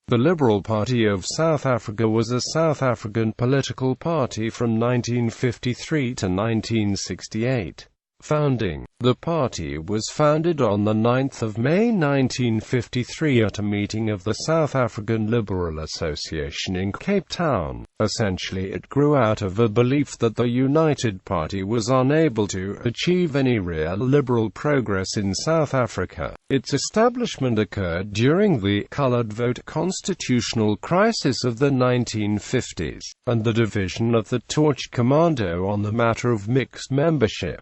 The Liberal Party of South Africa was a South African political party from 1953 to 1968. Founding. The party was founded on 9 May 1953 at a meeting of the South African Liberal Association in Cape Town. Essentially, it grew out of a belief that the United Party was unable to achieve any real liberal progress in South Africa. Its establishment occurred during the coloured vote constitutional crisis of the 1950s, and the division of the Torch Commando on the matter of mixed membership.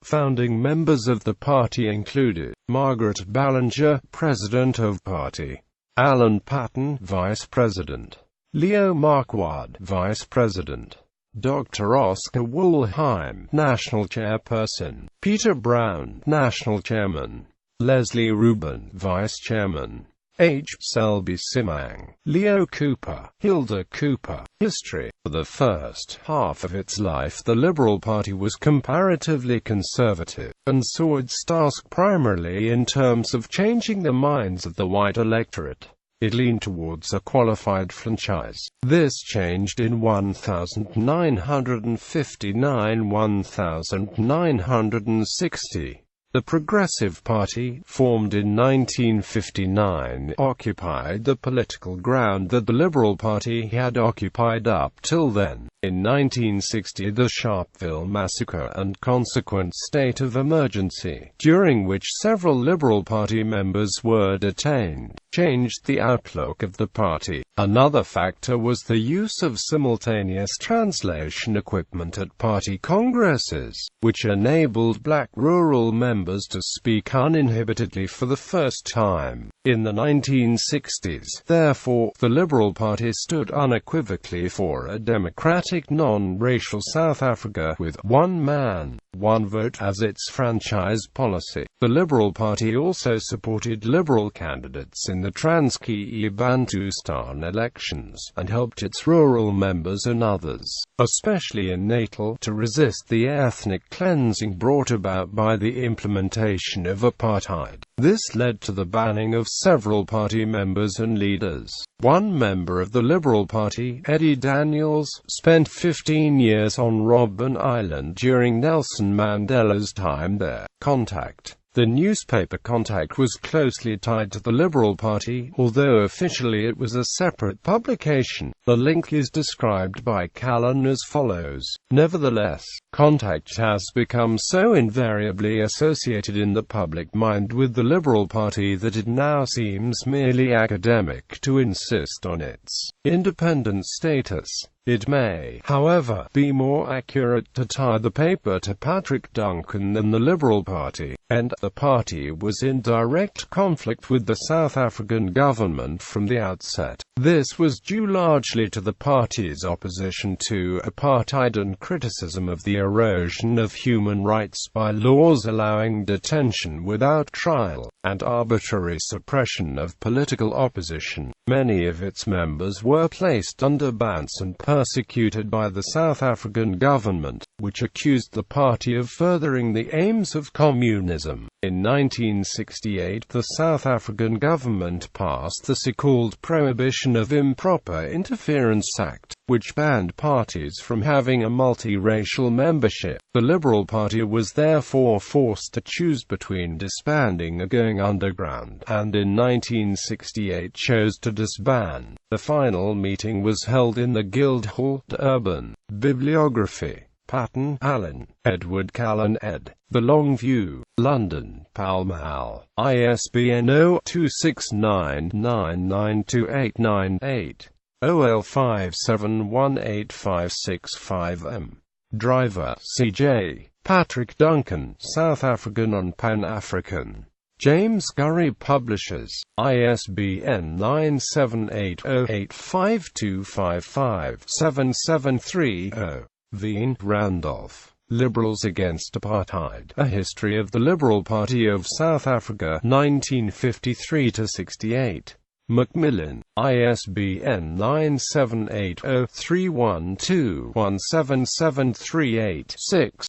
Founding members of the party included Margaret Ballinger, President of Party; Alan Paton, Vice President; Leo Marquardt, Vice President; Dr. Oscar Woolheim, National Chairperson; Peter Brown, National Chairman; Leslie Rubin, Vice Chairman; H. Selby Simang, Leo Cooper, Hilda Cooper. History. For the first half of its life, the Liberal Party was comparatively conservative, and saw its task primarily in terms of changing the minds of the white electorate. It leaned towards a qualified franchise. This changed in 1959–1960. The Progressive Party, formed in 1959, occupied the political ground that the Liberal Party had occupied up till then. In 1960, the Sharpeville massacre and consequent state of emergency, during which several Liberal Party members were detained, changed the outlook of the party. Another factor was the use of simultaneous translation equipment at party congresses, which enabled black rural members to speak uninhibitedly for the first time. In the 1960s, therefore, the Liberal Party stood unequivocally for a democratic, non-racial South Africa with one man, one vote as its franchise policy. The Liberal Party also supported Liberal candidates in the Transkei Bantustan elections, and helped its rural members and others, especially in Natal, to resist the ethnic cleansing brought about by the implementation of apartheid. This led to the banning of several party members and leaders. One member of the Liberal Party, Eddie Daniels, spent 15 years on Robben Island during Nelson Mandela's time there. Contact. The newspaper Contact was closely tied to the Liberal Party, although officially it was a separate publication. The link is described by Callan as follows. Nevertheless, Contact has become so invariably associated in the public mind with the Liberal Party that it now seems merely academic to insist on its independent status. It may, however, be more accurate to tie the paper to Patrick Duncan than the Liberal Party, and the party was in direct conflict with the South African government from the outset. This was due largely to the party's opposition to apartheid and criticism of the erosion of human rights by laws allowing detention without trial, and arbitrary suppression of political opposition. Many of its members were placed under bans and persecuted by the South African government, which accused the party of furthering the aims of communism. In 1968, the South African government passed the so-called Prohibition of Improper Interference Act, which banned parties from having a multiracial membership. The Liberal Party was therefore forced to choose between disbanding or going underground, and in 1968 chose to disband. The final meeting was held in the Guildhall, Durban. Bibliography. Paton, Alan, Edward Callan ed. The Longview, London, Pall Mall, ISBN 0269992898, OL5718565M. Driver, C.J. Patrick Duncan, South African on Pan-African. James Gurry Publishers, ISBN 9780852557730. Veen, Randolph. Liberals Against Apartheid. A History of the Liberal Party of South Africa, 1953–68. Macmillan, ISBN 9780312177386.